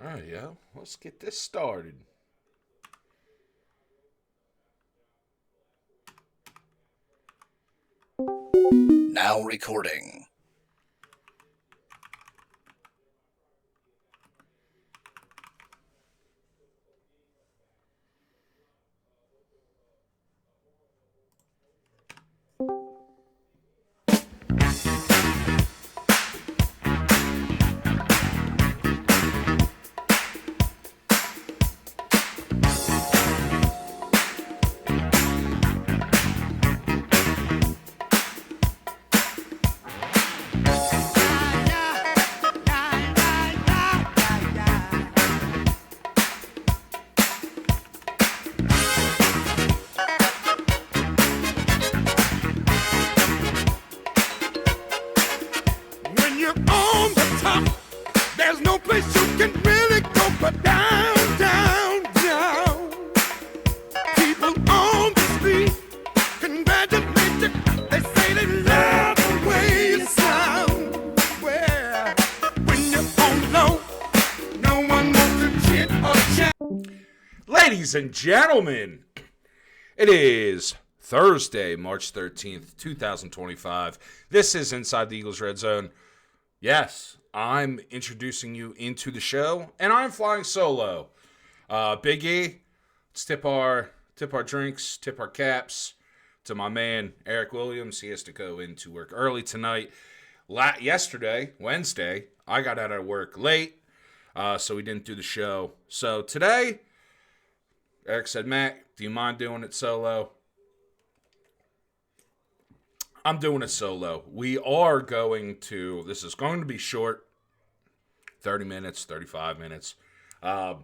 All right, yo. Let's get this started. Now recording. When you're on the top, there's no place you can really go but down, down, down. People on the street congratulate you. They say they love the way you sound. Well, when you're on low, no one wants to chit or chat. Ladies and gentlemen, it is Thursday, March 13th, 2025. This is Inside the Eagles Redzone. Yes, I'm introducing you into the show, and I'm flying solo. Big E, let's tip our drinks, tip our caps to my man Eric Williams. He has to go into work early tonight. Yesterday, Wednesday, I got out of work late, so we didn't do the show. So today, Eric said, Matt, do you mind doing it solo? I'm doing it solo. This is going to be short, 30 minutes, 35 minutes. Going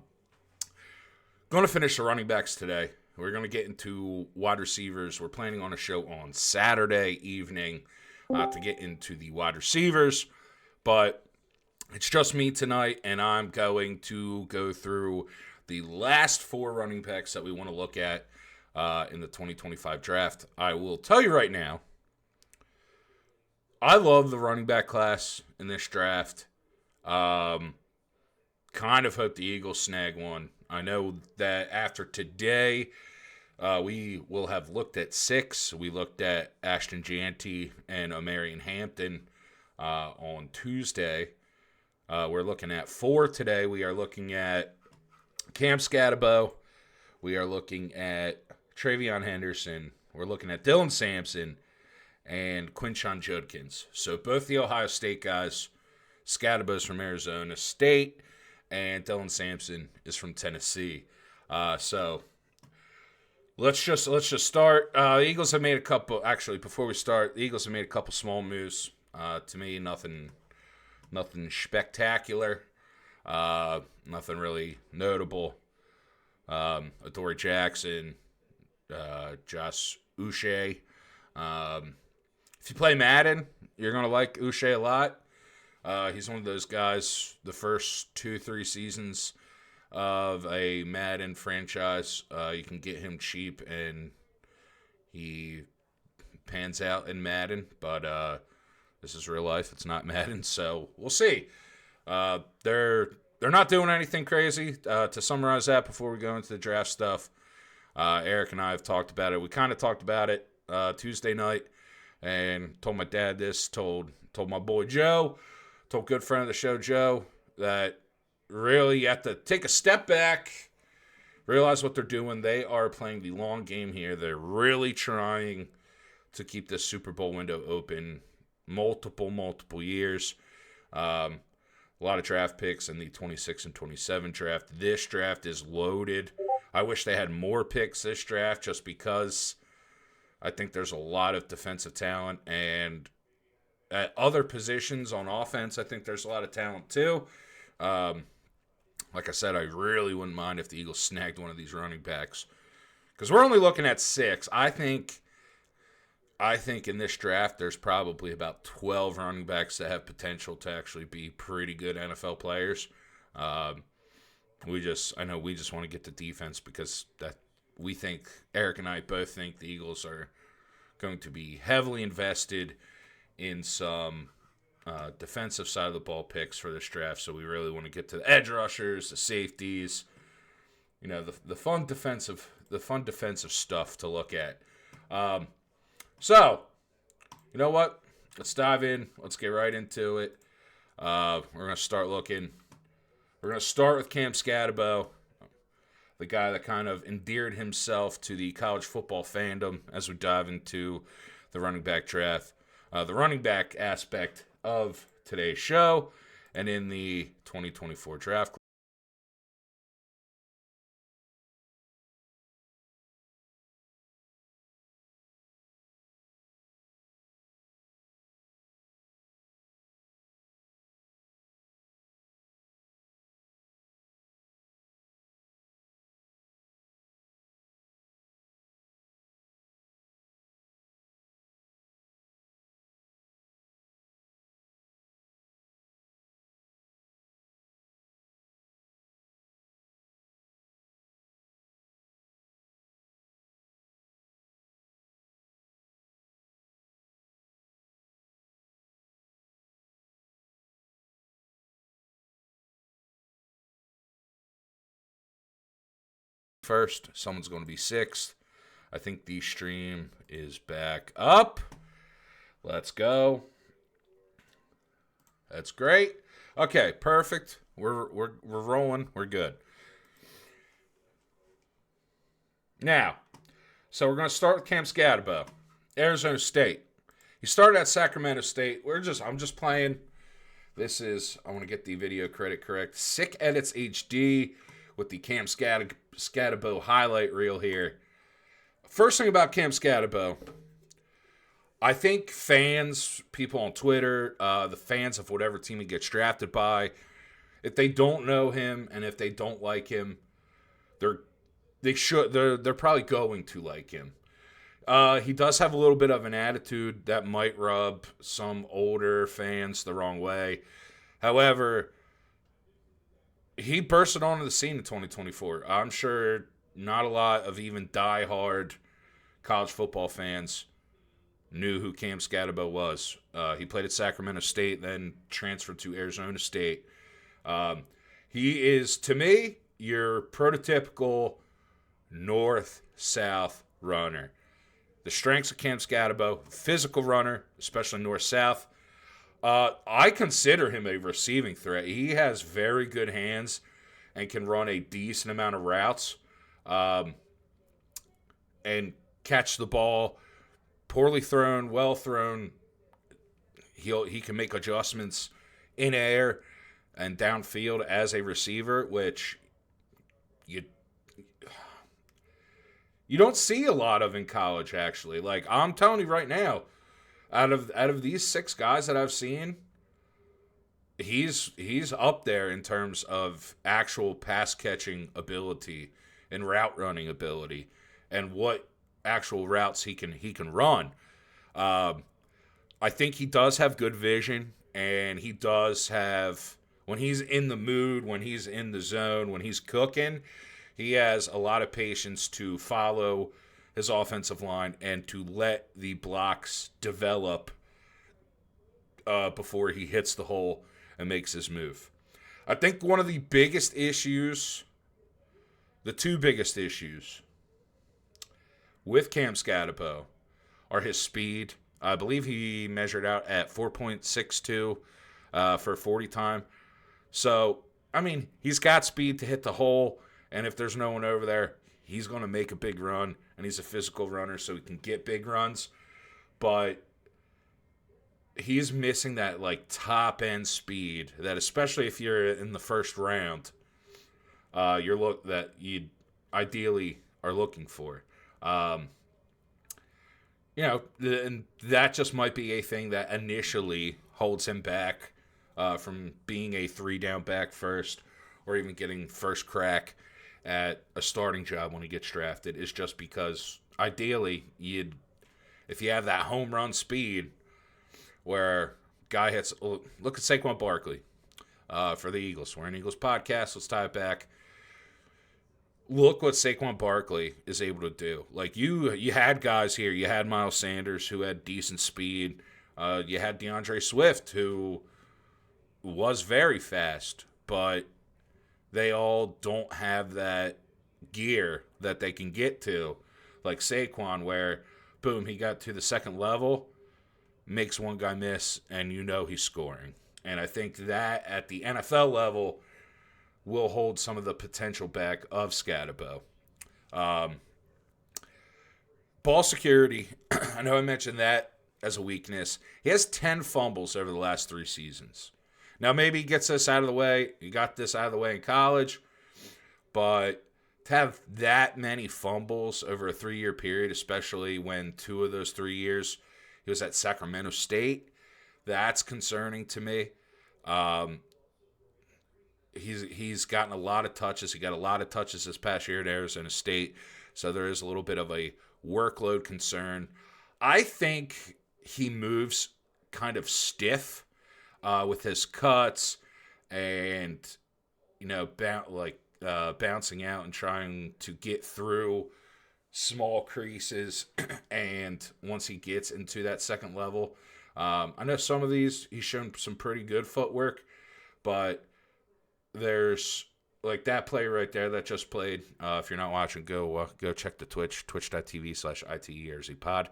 to finish the running backs today. We're going to get into wide receivers. We're planning on a show on Saturday evening to get into the wide receivers. But it's just me tonight, and I'm going to go through the last four running backs that we want to look at in the 2025 draft. I will tell you right now, I love the running back class in this draft. Kind of hope the Eagles snag one. I know that after today, we will have looked at six. We looked at Ashton Jeanty and Omarion Hampton on Tuesday. We're looking at four today. We are looking at Cam Scatabo. We are looking at Travion Henderson. We're looking at Dylan Sampson and Quinshon Judkins. So both the Ohio State guys. Scatabo's from Arizona State, and Dylan Sampson is from Tennessee. So let's just start. The Eagles have made a couple. Actually, before we start, the Eagles have made a couple small moves. To me, nothing spectacular. Nothing really notable. Adoree Jackson, Josh Uche. If you play Madden, you're going to like Uche a lot. He's one of those guys, the first 2-3 seasons of a Madden franchise, you can get him cheap, and he pans out in Madden. But this is real life. It's not Madden, so we'll see. They're not doing anything crazy. To summarize that before we go into the draft stuff, Eric and I have talked about it. We kind of talked about it Tuesday night. And told my dad this, told my boy Joe, told good friend of the show Joe, that really you have to take a step back, realize what they're doing. They are playing the long game here. They're really trying to keep this Super Bowl window open multiple years. A lot of draft picks in the 26 and 27 draft. This draft is loaded. I wish they had more picks this draft just because I think there's a lot of defensive talent, and at other positions on offense, I think there's a lot of talent too. Like I said, I really wouldn't mind if the Eagles snagged one of these running backs, because we're only looking at six. I think in this draft, there's probably about 12 running backs that have potential to actually be pretty good NFL players. I know we just want to get the defense, because that we think, Eric and I both think, the Eagles are going to be heavily invested in some defensive side of the ball picks for this draft, so we really want to get to the edge rushers, the safeties, the fun defensive stuff to look at. So, you know what? Let's dive in. Let's get right into it. We're going to start looking. We're going to start with Cam Scatterbo, the guy that kind of endeared himself to the college football fandom as we dive into the running back draft. The running back aspect of today's show and in the 2024 draft. First, someone's going to be sixth. I think the stream is back up. Let's go. That's great. Okay, perfect. We're rolling. We're good. Now, so we're going to start with Cam Scatterbo, Arizona State. He started at Sacramento State. I'm just playing. I want to get the video credit correct. Sick Edits HD with the Cam Scatterbo highlight reel here. First thing about Cam Scatterbo, I think fans, people on Twitter, the fans of whatever team he gets drafted by, if they don't know him and if they don't like him, they're probably going to like him. He does have a little bit of an attitude that might rub some older fans the wrong way. However, he bursted onto the scene in 2024. I'm sure not a lot of even die-hard college football fans knew who Cam Scatterbo was. He played at Sacramento State, then transferred to Arizona State. He is, to me, your prototypical north-south runner. The strengths of Cam Scatterbo, physical runner, especially north-south. I consider him a receiving threat. He has very good hands and can run a decent amount of routes and catch the ball. Poorly thrown, well thrown. He can make adjustments in air and downfield as a receiver, which you don't see a lot of in college, actually. Like, I'm telling you right now, out of these six guys that I've seen, he's up there in terms of actual pass catching ability and route running ability and what actual routes he can run. I think he does have good vision, and he does have, when he's in the mood, when he's in the zone, when he's cooking, he has a lot of patience to follow his offensive line and to let the blocks develop before he hits the hole and makes his move. I think one of the biggest issues, the two biggest issues with Cam Scatterbo are his speed. I believe he measured out at 4.62 for a 40 time. So, I mean, he's got speed to hit the hole, and if there's no one over there, he's going to make a big run, and he's a physical runner, so he can get big runs. But he's missing that, like, top-end speed that, especially if you're in the first round, that you ideally are looking for. And that just might be a thing that initially holds him back from being a 3-down back first or even getting first crack at a starting job when he gets drafted, is just because ideally if you have that home run speed where guy hits, look at Saquon Barkley for the Eagles. We're an Eagles podcast. Let's tie it back. Look what Saquon Barkley is able to do. Like, you had guys here. You had Miles Sanders, who had decent speed. You had DeAndre Swift, who was very fast, but they all don't have that gear that they can get to, like Saquon, where, boom, he got to the second level, makes one guy miss, and you know he's scoring. And I think that at the NFL level will hold some of the potential back of Scatterbo. Ball security, I know I mentioned that as a weakness. He has 10 fumbles over the last 3 seasons. Now, maybe he gets this out of the way. He got this out of the way in college. But to have that many fumbles over a 3-year period, especially when 2 of those 3 years he was at Sacramento State, that's concerning to me. He's gotten a lot of touches. He got a lot of touches this past year at Arizona State. So there is a little bit of a workload concern. I think he moves kind of stiff with his cuts and, bouncing out and trying to get through small creases. And once he gets into that second level, I know some of these he's shown some pretty good footwork, but there's like that play right there that just played. If you're not watching, go check the twitch.tv/ITERZPod.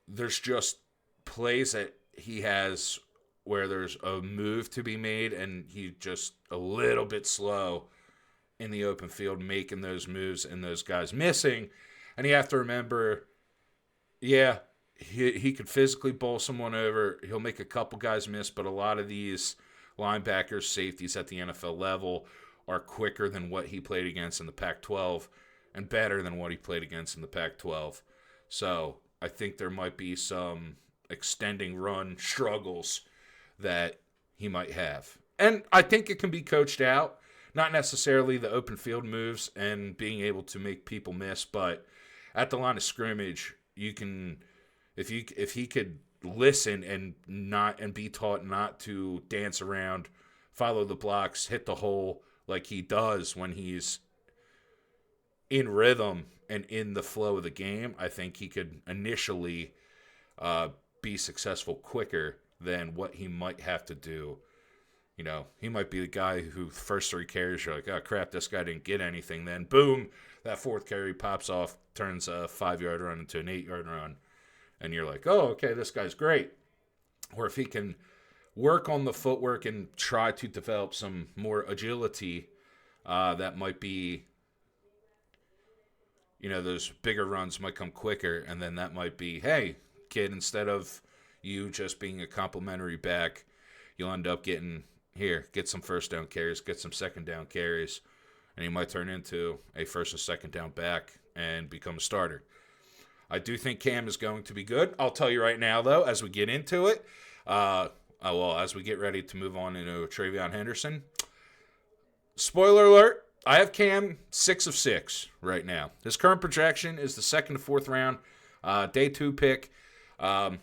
There's just plays that he has where there's a move to be made and he's just a little bit slow in the open field making those moves and those guys missing. And you have to remember, yeah, he could physically bowl someone over. He'll make a couple guys miss, but a lot of these linebackers, safeties at the NFL level are quicker than what he played against in the Pac-12 and better than what he played against in the Pac-12. So I think there might be some extending run struggles that he might have. And I think it can be coached out. Not necessarily the open field moves and being able to make people miss, but at the line of scrimmage, you can, if he could listen and be taught not to dance around, follow the blocks, hit the hole like he does when he's in rhythm and in the flow of the game, I think he could initially be successful quicker than what he might have to do. He might be the guy who first 3 carries, you're like, oh, crap, this guy didn't get anything. Then, boom, that 4th carry pops off, turns a 5-yard run into an 8-yard run. And you're like, oh, okay, this guy's great. Or if he can work on the footwork and try to develop some more agility, that might be, those bigger runs might come quicker. And then that might be, hey, kid, instead of you just being a complimentary back, you'll end up get some first down carries, get some second down carries, and he might turn into a first or second down back and become a starter. I do think Cam is going to be good. I'll tell you right now, though, as we get into it, as we get ready to move on into Travion Henderson, spoiler alert, I have Cam 6 of 6 right now. His current projection is the 2nd to 4th round, day 2 pick. Again,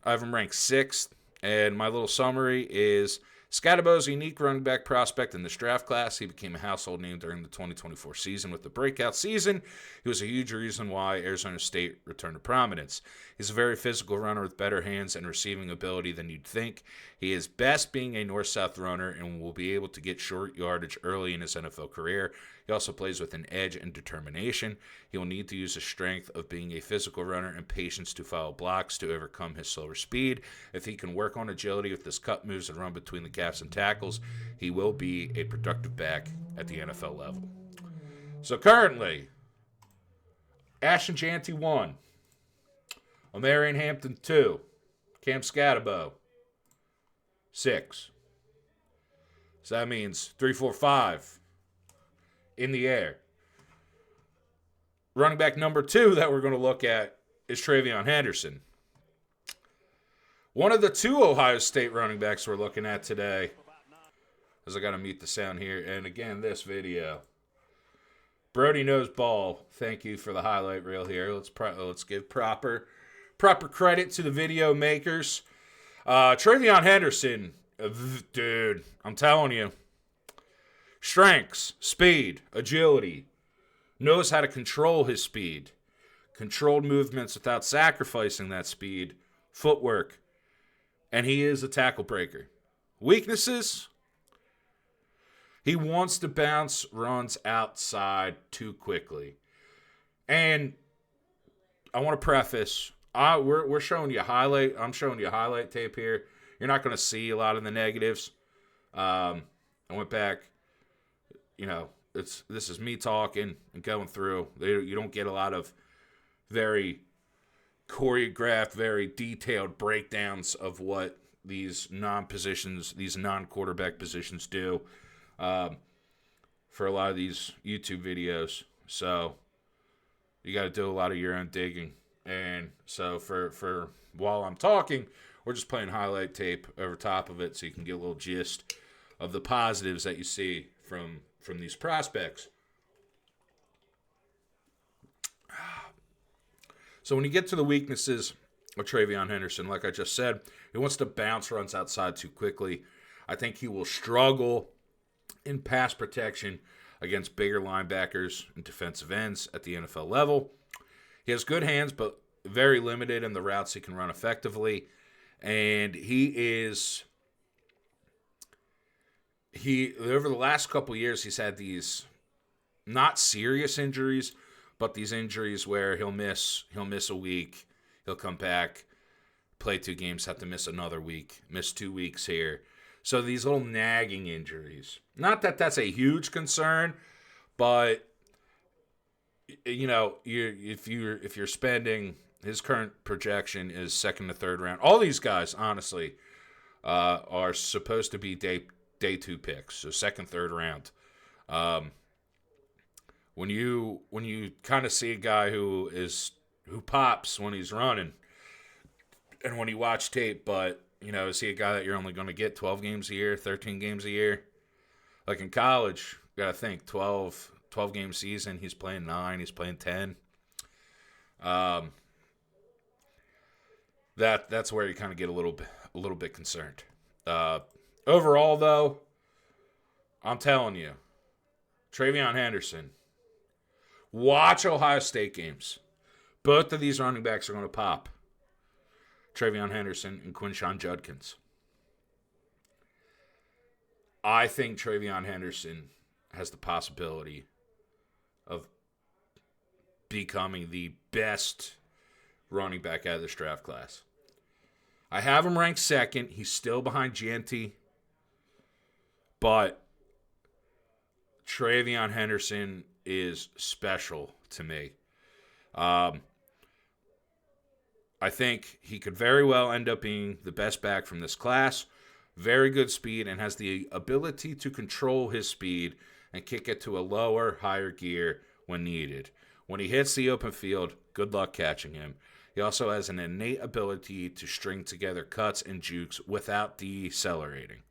I have him ranked 6th. And my little summary is Scatterbo's a unique running back prospect in this draft class. He became a household name during the 2024 season with the breakout season. He was a huge reason why Arizona State returned to prominence. He's a very physical runner with better hands and receiving ability than you'd think. He is best being a north-south runner and will be able to get short yardage early in his NFL career. He also plays with an edge and determination. He will need to use the strength of being a physical runner and patience to follow blocks to overcome his slower speed. If he can work on agility with his cut moves and run between the gaps and tackles, he will be a productive back at the NFL level. So currently, Ashton Janty 1, Omarion Hampton 2, Cam Scatterbo 6. So that means 3, 4, 5 in the air. Running back number 2 that we're going to look at is Travion Henderson. One of the 2 Ohio State running backs we're looking at today, as I got to mute the sound here, and again, this video. Brody knows ball. Thank you for the highlight reel here. Let's give proper credit to the video makers. Travion Henderson, dude, I'm telling you. Strengths, speed, agility. Knows how to control his speed. controlled movements without sacrificing that speed, footwork, and he is a tackle breaker. Weaknesses? He wants to bounce runs outside too quickly. And I want to preface, we're showing you highlight. I'm showing you highlight tape here. You're not going to see a lot of the negatives. I went back. This is me talking and going through. You don't get a lot of very choreographed, very detailed breakdowns of what these non-quarterback positions do for a lot of these YouTube videos. So you got to do a lot of your own digging. And so for while I'm talking, we're just playing highlight tape over top of it so you can get a little gist of the positives that you see from these prospects. So when you get to the weaknesses of TreVeyon Henderson, like I just said, he wants to bounce runs outside too quickly. I think he will struggle in pass protection against bigger linebackers and defensive ends at the NFL level. He has good hands, but very limited in the routes he can run effectively. And over the last couple years, he's had these not serious injuries, but these injuries where he'll miss a week, he'll come back, play 2 games, have to miss another week, miss 2 weeks here. So these little nagging injuries. Not that that's a huge concern, but if you're spending, his current projection is 2nd to 3rd round. All these guys, honestly, are supposed to be day 2 picks, so 2nd, 3rd round. When you kind of see a guy who pops when he's running, and when you watch tape, but see a guy that you're only going to get 12 games a year, 13 games a year. Like in college, you got to think 12 game season. He's playing 9. He's playing 10. That's where you kind of get a little bit concerned. Overall, though, I'm telling you, TreVeyon Henderson. Watch Ohio State games. Both of these running backs are going to pop. TreVeyon Henderson and Quinshon Judkins. I think TreVeyon Henderson has the possibility of becoming the best running back out of this draft class. I have him ranked 2nd. He's still behind Gianti. But TreVeyon Henderson is special to me. I think he could very well end up being the best back from this class. Very good speed and has the ability to control his speed and kick it to a lower, higher gear when needed. When he hits the open field, good luck catching him. He also has an innate ability to string together cuts and jukes without decelerating.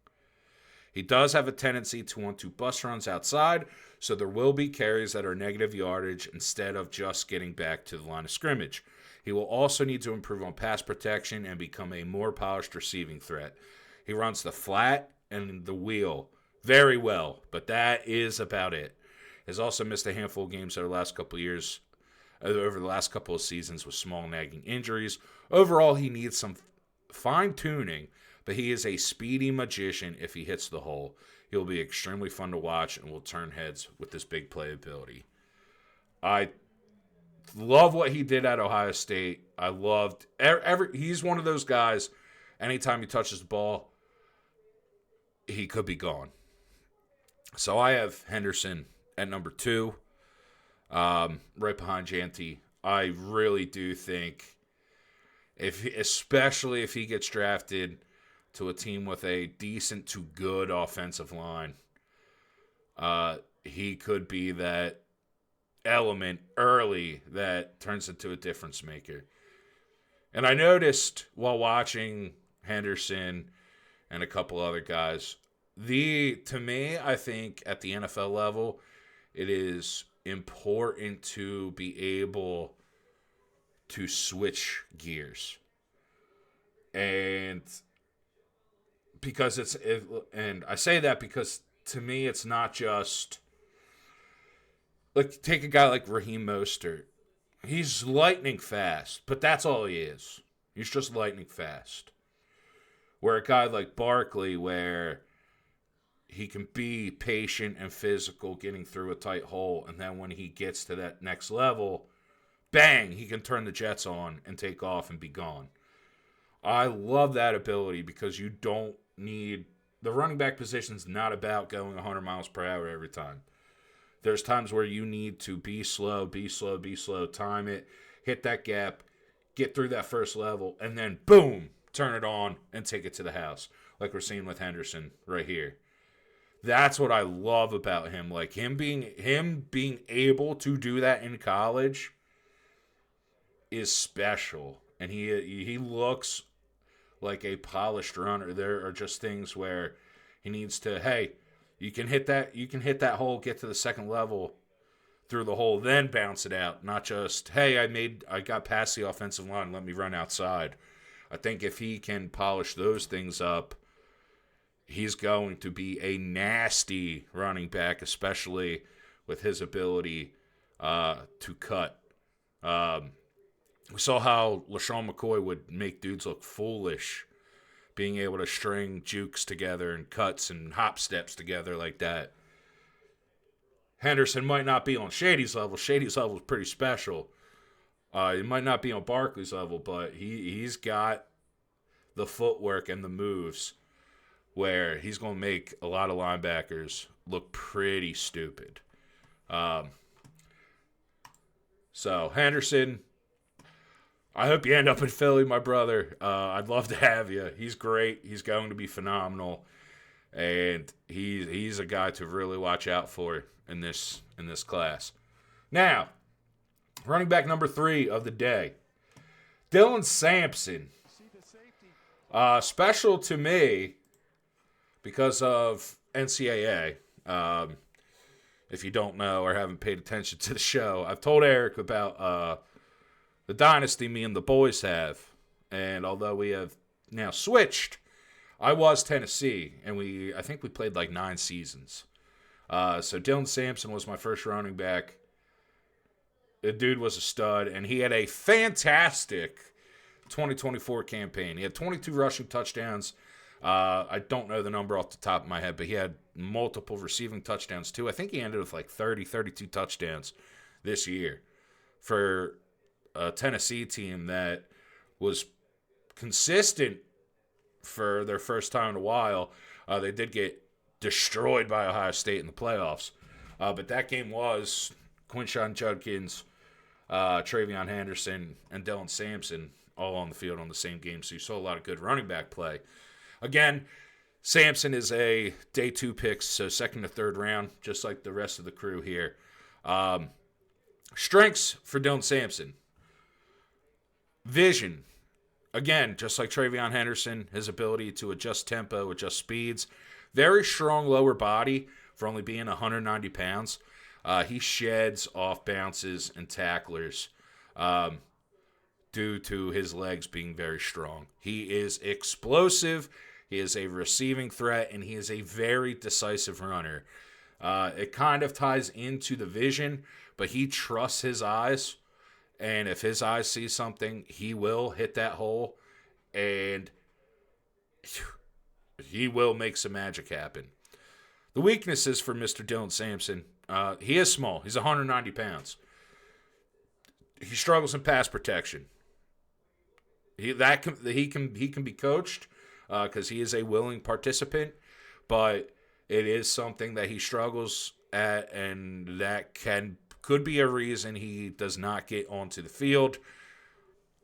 He does have a tendency to want to bust runs outside, so there will be carries that are negative yardage instead of just getting back to the line of scrimmage. He will also need to improve on pass protection and become a more polished receiving threat. He runs the flat and the wheel very well, but that is about it. He's also missed a handful of games over the last couple of seasons with small nagging injuries. Overall, he needs some fine-tuning, but he is a speedy magician if he hits the hole. He'll be extremely fun to watch and will turn heads with his big playability. I love what he did at Ohio State. I loved he's one of those guys, anytime he touches the ball, he could be gone. So I have Henderson at number 2, right behind Gianti. I really do think, especially if he gets drafted to a team with a decent to good offensive line, he could be that element early that turns into a difference maker. And I noticed while watching Henderson and a couple other guys, to me, I think at the NFL level, it is important to be able to switch gears. And because and I say that because to me, it's not just like take a guy like Raheem Mostert. He's lightning fast, but that's all he is. He's just lightning fast. Where a guy like Barkley, where he can be patient and physical getting through a tight hole, and then when he gets to that next level, bang, he can turn the jets on and take off and be gone. I love that ability because you don't need... The running back position's not about going 100 miles per hour every time. There's times where you need to be slow, time it, hit that gap, get through that first level, and then boom, turn it on and take it to the house, like we're seeing with Henderson right here. That's what I love about him. Like him being able to do that in college is special, and he looks like a polished runner. There are just things where he needs to, hey, you can hit that hole, get to the second level through the hole, then bounce it out. Not just, hey, I got past the offensive line, let me run outside. I think if he can polish those things up, he's going to be a nasty running back, especially with his ability to cut. We saw how LaShawn McCoy would make dudes look foolish, being able to string jukes together and cuts and hop steps together like that. Henderson might not be on Shady's level. Shady's level is pretty special. He might not be on Barkley's level, but he's got the footwork and the moves where he's going to make a lot of linebackers look pretty stupid. So, Henderson, I hope you end up in Philly, my brother. I'd love to have you. He's great. He's going to be phenomenal. And he's a guy to really watch out for in this class. Now, running back number 3 of the day, Dylan Sampson. Special to me because of NCAA. If you don't know or haven't paid attention to the show, I've told Eric about the dynasty me and the boys have. And although we have now switched, I was Tennessee, and I think we played like 9 seasons. So Dylan Sampson was my first running back. The dude was a stud, and he had a fantastic 2024 campaign. He had 22 rushing touchdowns. I don't know the number off the top of my head, but he had multiple receiving touchdowns too. I think he ended with like 32 touchdowns this year for a Tennessee team that was consistent for their first time in a while. They did get destroyed by Ohio State in the playoffs. But that game was Quinshon Judkins, Travion Henderson, and Dylan Sampson all on the field on the same game. So you saw a lot of good running back play. Again, Sampson is a day 2 pick, so second to third round, just like the rest of the crew here. Strengths for Dylan Sampson. Vision. Again, just like Travion Henderson, his ability to adjust tempo, adjust speeds. Very strong lower body for only being 190 pounds. He sheds off bounces and tacklers due to his legs being very strong. He is explosive. He is a receiving threat, and he is a very decisive runner. It kind of ties into the vision, but he trusts his eyes. And if his eyes see something, he will hit that hole, and he will make some magic happen. The weaknesses for Mr. Dylan Sampson, he is small. He's 190 pounds. He struggles in pass protection. He can be coached because he is a willing participant, but it is something that he struggles at, and that could be a reason he does not get onto the field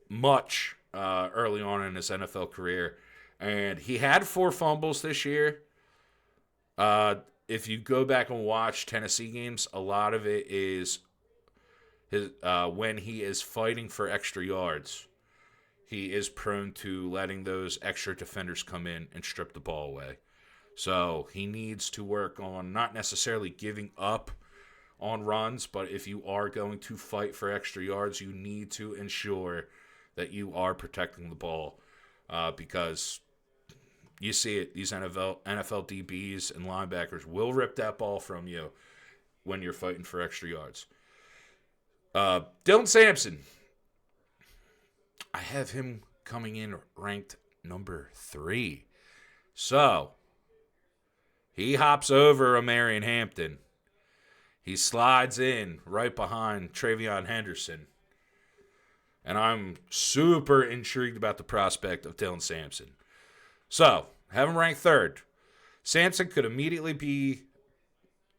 much early on in his NFL career. And he had 4 fumbles this year. If you go back and watch Tennessee games, a lot of it is his when he is fighting for extra yards. He is prone to letting those extra defenders come in and strip the ball away. So he needs to work on not necessarily giving up on runs, but if you are going to fight for extra yards, you need to ensure that you are protecting the ball because you see it. These NFL DBs and linebackers will rip that ball from you when you're fighting for extra yards. Dylan Sampson. I have him coming in ranked number 3. So, he hops over Marion Hampton. He slides in right behind Travion Henderson. And I'm super intrigued about the prospect of Dylan Sampson. So, have him ranked 3rd. Sampson could immediately be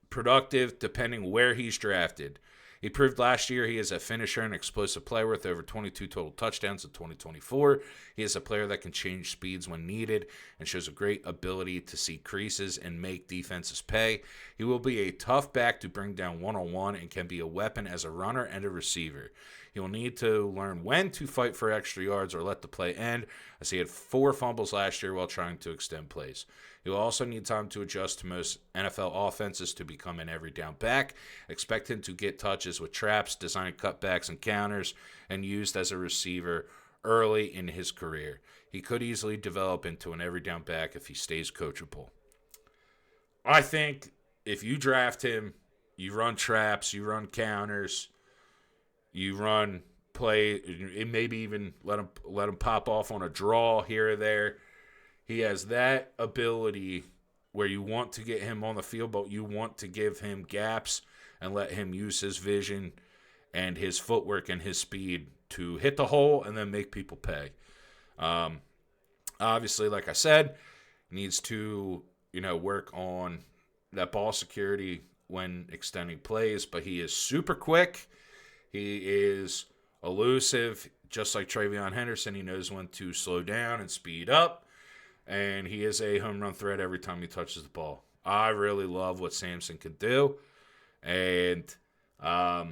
productive depending where he's drafted. He proved last year he is a finisher and explosive player with over 22 total touchdowns in 2024. He is a player that can change speeds when needed and shows a great ability to see creases and make defenses pay. He will be a tough back to bring down one-on-one and can be a weapon as a runner and a receiver. He will need to learn when to fight for extra yards or let the play end, as he had 4 fumbles last year while trying to extend plays. He will also need time to adjust to most NFL offenses to become an every down back. Expect him to get touches with traps, design cutbacks and counters, and used as a receiver early in his career. He could easily develop into an every down back if he stays coachable. I think if you draft him, you run traps, you run counters, you run play, and maybe even let him pop off on a draw here or there. He has that ability where you want to get him on the field, but you want to give him gaps and let him use his vision and his footwork and his speed to hit the hole and then make people pay. Obviously, like I said, needs to work on that ball security when extending plays, but he is super quick. He is elusive, just like Travion Henderson. He knows when to slow down and speed up. And he is a home run threat every time he touches the ball. I really love what Sampson could do. And I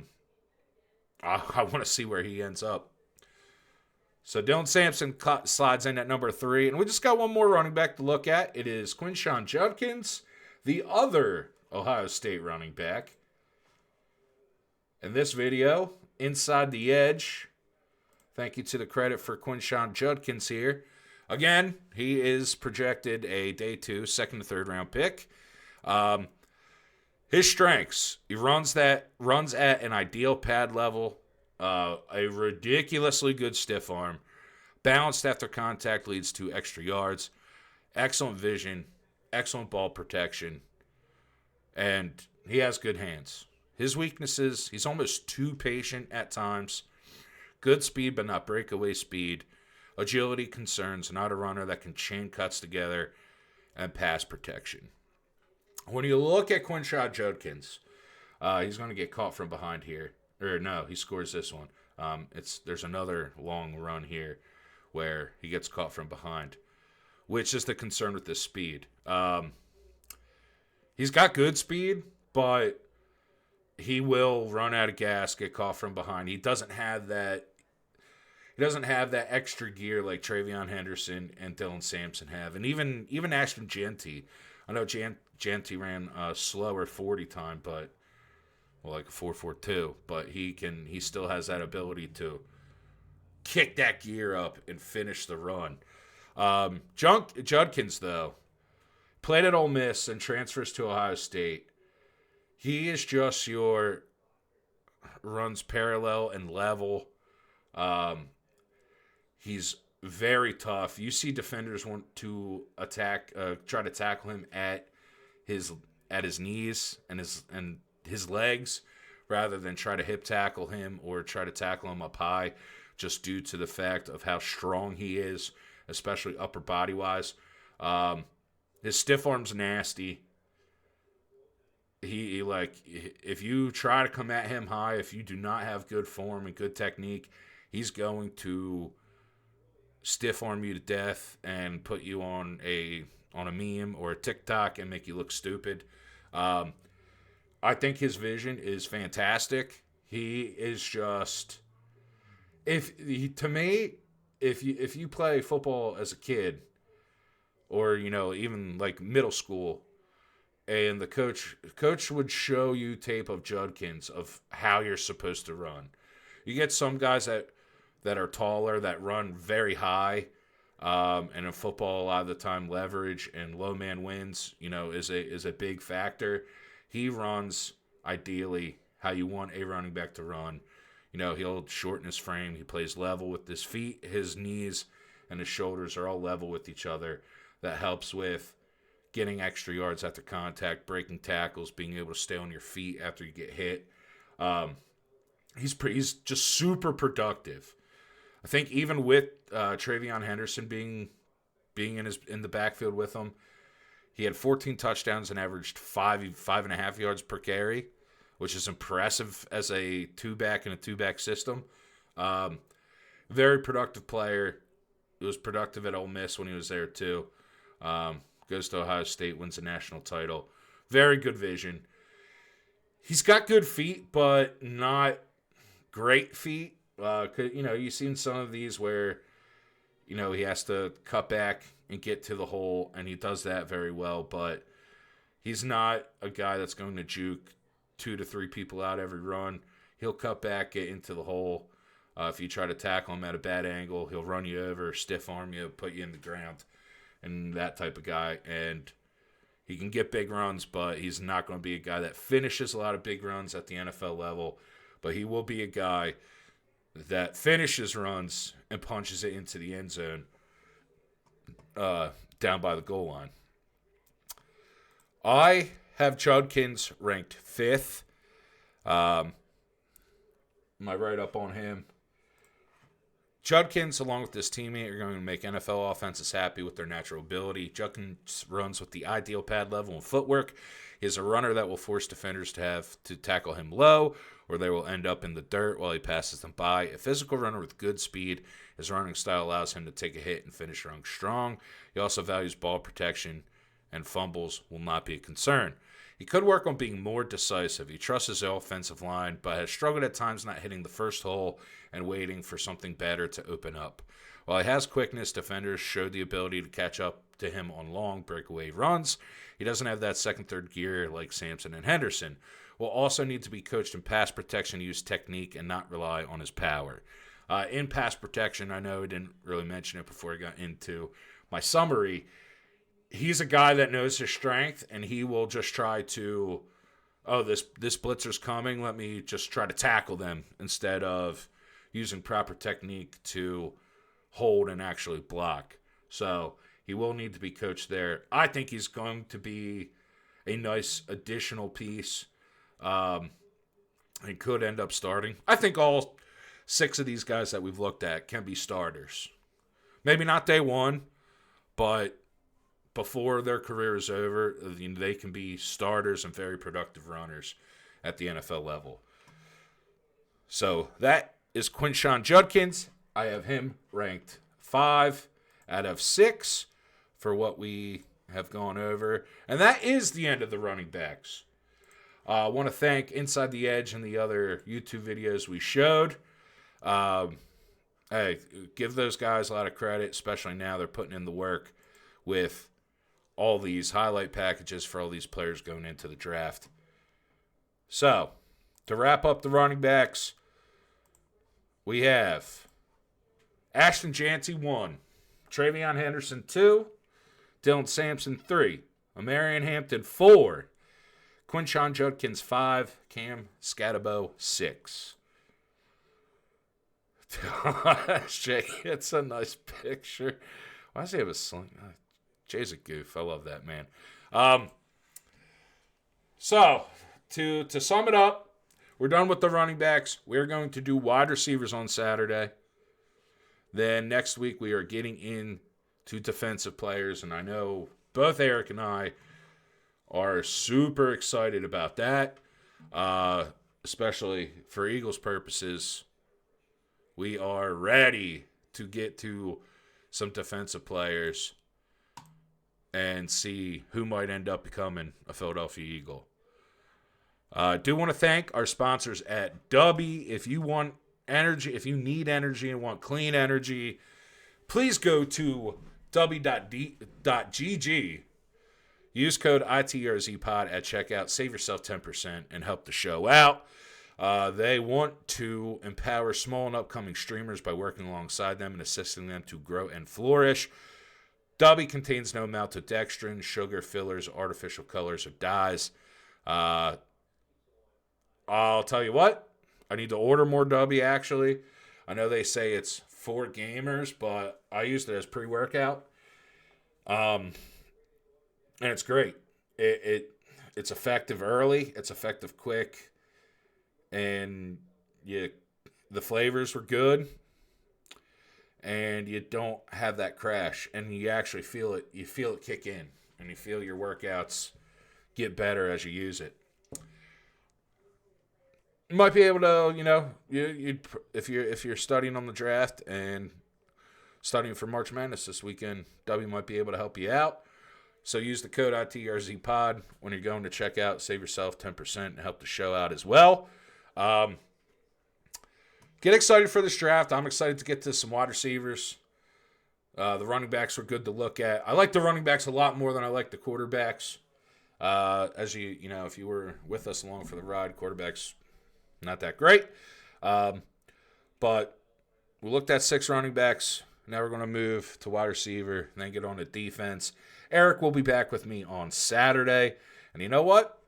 want to see where he ends up. So Dylan Sampson slides in at number 3. And we just got one more running back to look at. It is Quinshon Judkins, the other Ohio State running back. In this video, inside the edge. Thank you to the credit for Quinshon Judkins here. Again, he is projected a day 2, second to third round pick. His strengths: he runs at an ideal pad level, a ridiculously good stiff arm, balanced after contact leads to extra yards, excellent vision, excellent ball protection, and he has good hands. His weaknesses: he's almost too patient at times, good speed but not breakaway speed. Agility concerns, not a runner that can chain cuts together, and pass protection. When you look at Quinshon Judkins, he's going to get caught from behind here. Or no, he scores this one. There's another long run here where he gets caught from behind, which is the concern with this speed. He's got good speed, but he will run out of gas, get caught from behind. He doesn't have that extra gear like Travion Henderson and Dylan Sampson have. And even Ashton Jeanty. I know Jeanty ran a slower 40 time, but like a 4.42, but he still has that ability to kick that gear up and finish the run. Judkins, though, played at Ole Miss and transfers to Ohio State. He is just runs parallel and level. He's very tough. You see defenders want to try to tackle him at his knees and his legs, rather than try to hip tackle him or try to tackle him up high, just due to the fact of how strong he is, especially upper body wise. His stiff arm's nasty. If you try to come at him high, if you do not have good form and good technique, he's going to stiff arm you to death and put you on a meme or a TikTok and make you look stupid. I think his vision is fantastic. He is just, if you play football as a kid, or even like middle school, and the coach would show you tape of Judkins of how you're supposed to run. You get some guys that are taller, that run very high, and in football, a lot of the time, leverage and low man wins, is a big factor. He runs ideally how you want a running back to run. He'll shorten his frame. He plays level with his feet. His knees and his shoulders are all level with each other. That helps with getting extra yards after contact, breaking tackles, being able to stay on your feet after you get hit. He's just super productive. I think even with Travion Henderson being in the backfield with him, he had 14 touchdowns and averaged 5.5 yards per carry, which is impressive as a two-back in a two-back system. Very productive player. He was productive at Ole Miss when he was there too. Goes to Ohio State, wins a national title. Very good vision. He's got good feet, but not great feet. You've seen some of these where, he has to cut back and get to the hole, and he does that very well, but he's not a guy that's going to juke 2 to 3 people out every run. He'll cut back, get into the hole. If you try to tackle him at a bad angle, he'll run you over, stiff arm you, put you in the ground, and that type of guy. And he can get big runs, but he's not going to be a guy that finishes a lot of big runs at the NFL level. But he will be a guy that finishes runs and punches it into the end zone down by the goal line. I have Judkins ranked 5th. My write-up on him. Judkins, along with his teammate, are going to make NFL offenses happy with their natural ability. Judkins runs with the ideal pad level and footwork. He is a runner that will force defenders to have to tackle him low, or they will end up in the dirt while he passes them by. A physical runner with good speed, his running style allows him to take a hit and finish running strong. He also values ball protection, and fumbles will not be a concern. He could work on being more decisive. He trusts his offensive line, but has struggled at times not hitting the first hole and waiting for something better to open up. While he has quickness, defenders show the ability to catch up to him on long breakaway runs. He doesn't have that second, third gear like Sampson and Henderson. Will also need to be coached in pass protection, use technique, and not rely on his power. In pass protection, I know I didn't really mention it before I got into my summary. He's a guy that knows his strength, and he will just try to, this blitzer's coming, let me just try to tackle them instead of using proper technique to hold and actually block. So he will need to be coached there. I think he's going to be a nice additional piece and could end up starting. I think all 6 of these guys that we've looked at can be starters. Maybe not day one, but before their career is over, they can be starters and very productive runners at the NFL level. So that is Quinshon Judkins. I have him ranked 5 out of 6 for what we have gone over. And that is the end of the running backs. I want to thank Inside the Edge and the other YouTube videos we showed. Hey, give those guys a lot of credit, especially now they're putting in the work with all these highlight packages for all these players going into the draft. So, to wrap up the running backs, we have Ashton Janty 1, Travion Henderson 2, Dylan Sampson 3, Amarian Hampton 4, Quinshon Judkins 5, Cam Scatabo 6. Jay, it's a nice picture. Why does he have a sling? Jay's a goof. I love that man. So, to sum it up, we're done with the running backs. We're going to do wide receivers on Saturday. Then next week we are getting into defensive players, and I know both Eric and I are super excited about that, especially for Eagles purposes. We are ready to get to some defensive players and see who might end up becoming a Philadelphia Eagle. I do want to thank our sponsors at Dubby. If you want energy, if you need energy and want clean energy, please go to Dubby.gg. Use code ITRZPod at checkout. Save yourself 10% and help the show out. They want to empower small and upcoming streamers by working alongside them and assisting them to grow and flourish. Dubby contains no maltodextrin, sugar, fillers, artificial colors, or dyes. I'll tell you what, I need to order more W, actually. I know they say it's for gamers, but I used it as pre-workout. And it's great. It's effective early. It's effective quick. And the flavors were good. And you don't have that crash. And you actually feel it. You feel it kick in. And you feel your workouts get better as you use it. You might be able to, if you're studying on the draft and studying for March Madness this weekend, W might be able to help you out. So use the code ITRZPod when you're going to check out. Save yourself 10% and help the show out as well. Get excited for this draft. I'm excited to get to some wide receivers. The running backs were good to look at. I like the running backs a lot more than I like the quarterbacks. As if you were with us along for the ride, quarterbacks not that great. But we looked at 6 running backs. Now we're going to move to wide receiver, and then get on to defense. Eric will be back with me on Saturday. And you know what?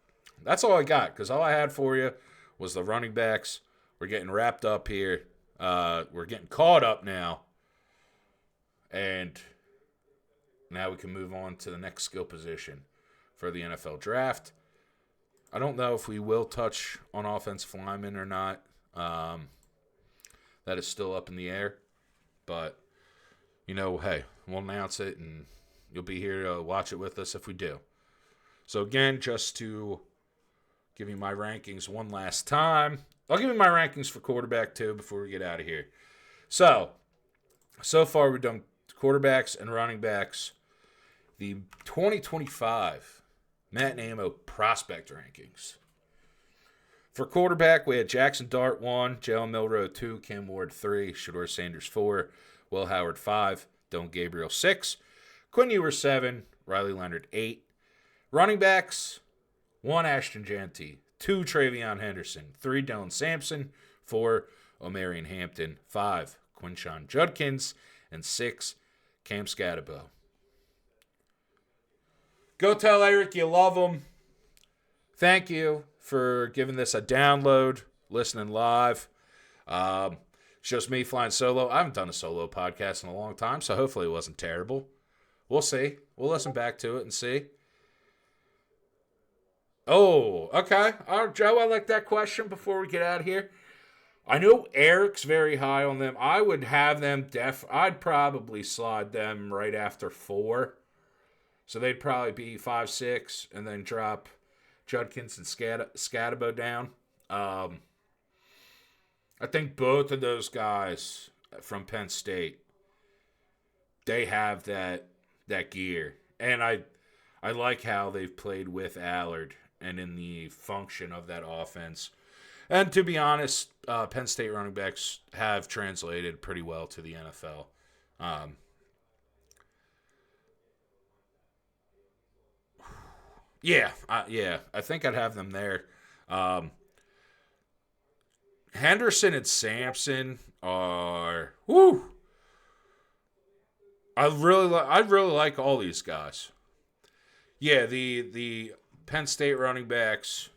That's all I got, because all I had for you was the running backs. We're getting wrapped up here. We're getting caught up now. And now we can move on to the next skill position for the NFL draft. I don't know if we will touch on offensive linemen or not. That is still up in the air. But, hey, we'll announce it, and you'll be here to watch it with us if we do. So, again, just to give you my rankings one last time. I'll give you my rankings for quarterback, too, before we get out of here. So far we've done quarterbacks and running backs. The 2025 Matt Namo prospect rankings. For quarterback, we had Jackson Dart 1, Jalen Milroe 2, Cam Ward 3, Shedeur Sanders 4, Will Howard 5, Dylan Gabriel 6, Quinn Ewers 7, Riley Leonard 8. Running backs, 1 Ashton Jeanty, 2 Travion Henderson, 3 Dylan Sampson, 4 Omarion Hampton, 5 Quinshon Judkins, and 6 Cam Scatabo. Go tell Eric you love him. Thank you for giving this a download, listening live. It's just me flying solo. I haven't done a solo podcast in a long time, so hopefully it wasn't terrible. We'll see. We'll listen back to it and see. Oh, okay. Joe, I like that question before we get out of here. I know Eric's very high on them. I would have them I'd probably slide them right after 4. So they'd probably be 5, 6, and then drop Judkins and Scatabo down. I think both of those guys from Penn State, they have that gear. And I like how they've played with Allard and in the function of that offense. And to be honest, Penn State running backs have translated pretty well to the NFL. I think I'd have them there. Henderson and Sampson are I really like all these guys. Yeah, the Penn State running backs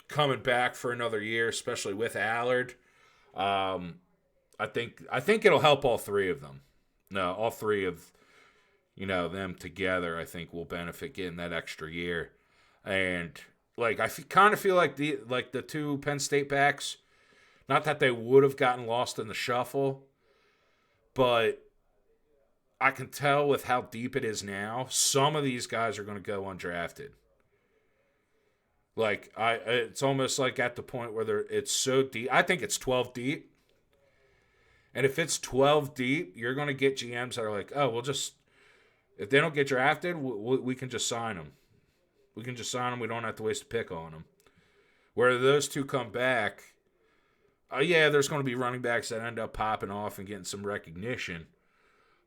coming back for another year, especially with Allard. I think it'll help all 3 of them. No, all 3 of them together, I think will benefit getting that extra year. And I kind of feel like the 2 Penn State backs, not that they would have gotten lost in the shuffle, but I can tell with how deep it is now, some of these guys are going to go undrafted. It's almost like at the point where it's so deep. I think it's 12 deep. And if it's 12 deep, you're going to get GMs that are like, oh, if they don't get drafted, we can just sign them. We can just sign them. We don't have to waste a pick on them. Where those 2 come back, there's going to be running backs that end up popping off and getting some recognition.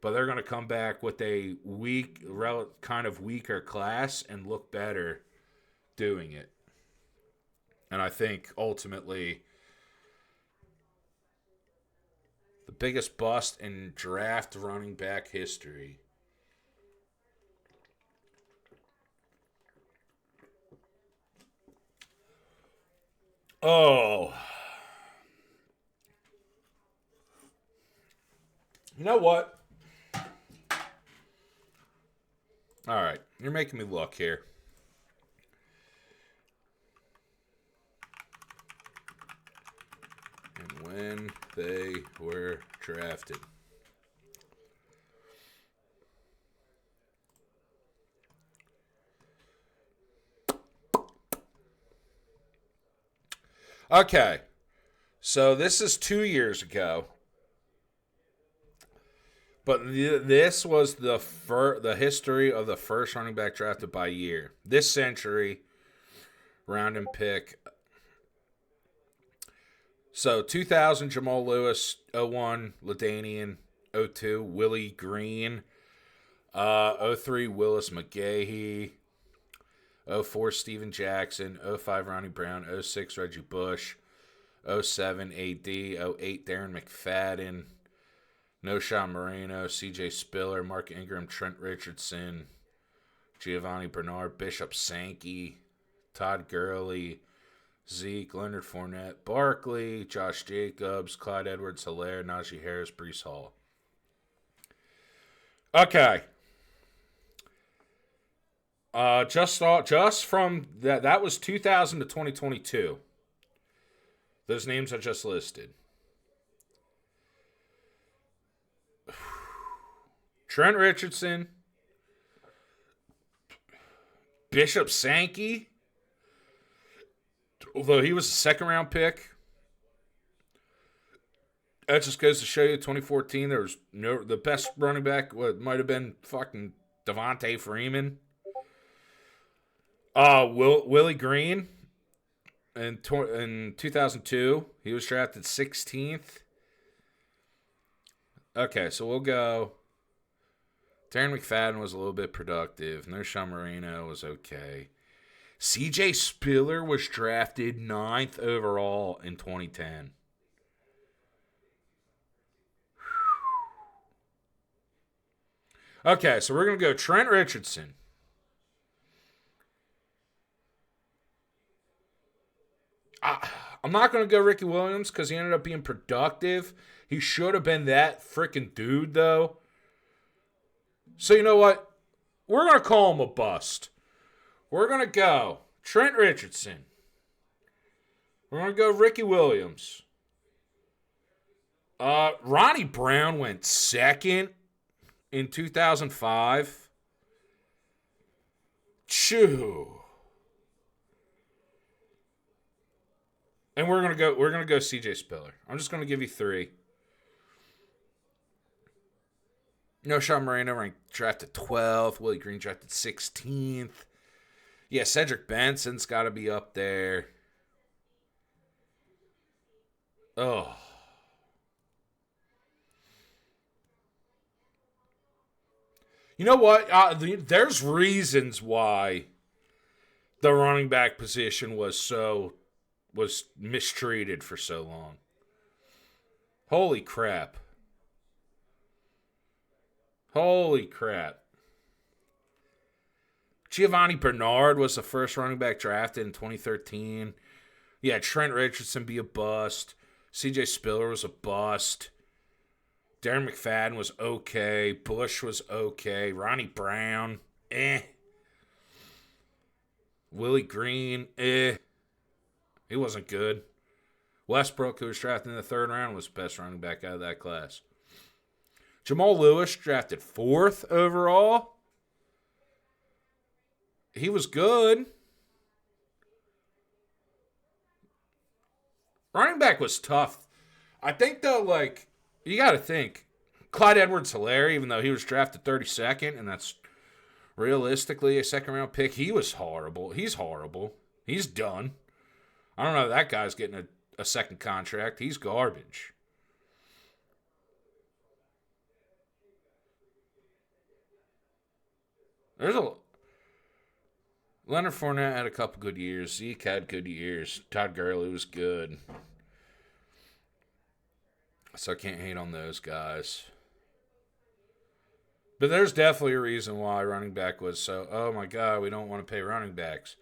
But they're going to come back with a kind of weaker class and look better doing it. And I think ultimately the biggest bust in draft running back history Oh. You know what? All right. You're making me look here. And when they were drafted. Okay. So this is 2 years ago. But this was the history of the first running back drafted by year. This century, round and pick. So 2000, Jamal Lewis. 01, LaDainian. 02, Willie Green. 03, Willis McGahee. 04, Steven Jackson. 05, Ronnie Brown. 06, Reggie Bush. 07, AD. 08, Darren McFadden. Noshawn Moreno, C.J. Spiller, Mark Ingram, Trent Richardson, Giovanni Bernard, Bishop Sankey, Todd Gurley, Zeke, Leonard Fournette, Barkley, Josh Jacobs, Clyde Edwards-Helaire, Najee Harris, Breece Hall. Okay. Just from that was 2000 to 2022. Those names I just listed. Trent Richardson, Bishop Sankey, although he was a second-round pick. That just goes to show you 2014, there was the best running back might have been fucking Devontae Freeman. Willie Green in 2002, he was drafted 16th. Okay, so we'll go. Darren McFadden was a little bit productive. Noshawn Moreno was okay. C.J. Spiller was drafted 9th overall in 2010. Okay, so we're going to go Trent Richardson. I'm not going to go Ricky Williams because he ended up being productive. He should have been that freaking dude, though. So you know what? We're going to call him a bust. We're going to go Trent Richardson. We're going to go Ricky Williams. Ronnie Brown went second in 2005. Chew. And we're going to go CJ Spiller. I'm just going to give you 3. Noshawn Moreno ranked drafted 12th. Willie Green drafted 16th. Yeah, Cedric Benson's got to be up there. Oh. You know what? There's reasons why the running back position was mistreated for so long. Holy crap. Holy crap. Giovanni Bernard was the first running back drafted in 2013. Yeah, Trent Richardson be a bust. C.J. Spiller was a bust. Darren McFadden was okay. Bush was okay. Ronnie Brown, Willie Green, He wasn't good. Westbrook, who was drafted in the 3rd round, was the best running back out of that class. Jamal Lewis drafted 4th overall. He was good. Running back was tough. I think, though, you got to think. Clyde Edwards-Helaire, even though he was drafted 32nd, and that's realistically a second-round pick, he was horrible. He's horrible. He's done. I don't know if that guy's getting a second contract. He's garbage. Leonard Fournette had a couple good years. Zeke had good years. Todd Gurley was good. So I can't hate on those guys. But there's definitely a reason why running back was so, oh my God, we don't want to pay running backs.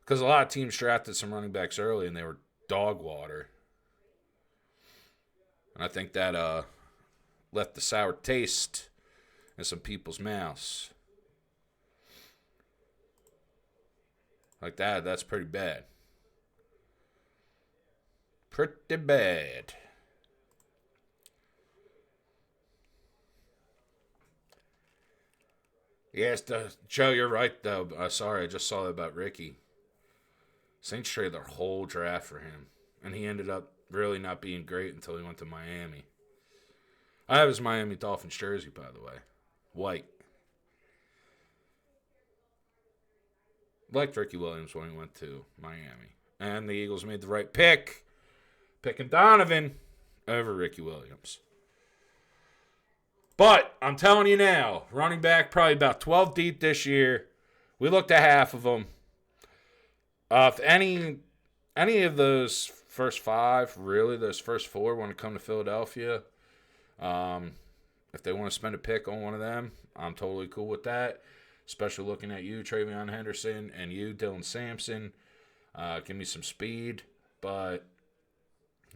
Because a lot of teams drafted some running backs early and they were dog water. And I think that left the sour taste in some people's mouths. Like that, that's pretty bad. Pretty bad. Yes, Joe, you're right, though. Sorry, I just saw that about Ricky. Saints traded their whole draft for him. And he ended up really not being great until he went to Miami. I have his Miami Dolphins jersey, by the way. White. Liked Ricky Williams when he went to Miami. And the Eagles made the right pick. Picking Donovan over Ricky Williams. But I'm telling you now, running back probably about 12 deep this year. We looked at half of them. If any of those first five, really, those first four want to come to Philadelphia, if they want to spend a pick on one of them, I'm totally cool with that. Especially looking at you, Travion Henderson, and you, Dylan Sampson. Give me some speed, but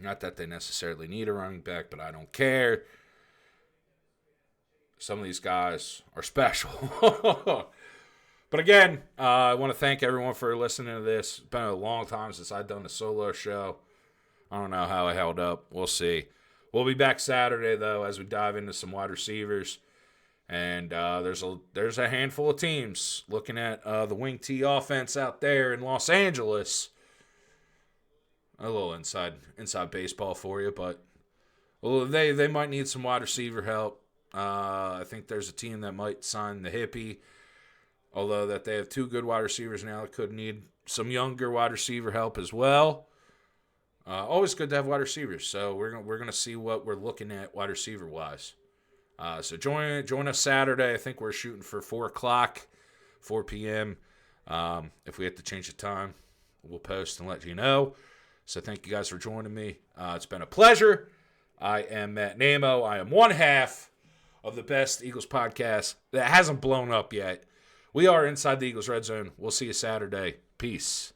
not that they necessarily need a running back, but I don't care. Some of these guys are special. But again, I want to thank everyone for listening to this. It's been a long time since I've done a solo show. I don't know how I held up. We'll see. We'll be back Saturday, though, as we dive into some wide receivers. And there's a handful of teams looking at the wing T offense out there in Los Angeles. A little inside baseball for you, but they might need some wide receiver help. I think there's a team that might sign the hippie, although that they have two good wide receivers now that could need some younger wide receiver help as well. Always good to have wide receivers, so we're gonna see what we're looking at wide receiver wise. So join us Saturday. I think we're shooting for 4 p.m. If we have to change the time, we'll post and let you know. So thank you guys for joining me. It's been a pleasure. I am Matt Namo. I am one half of the best Eagles podcast that hasn't blown up yet. We are inside the Eagles Red Zone. We'll see you Saturday. Peace.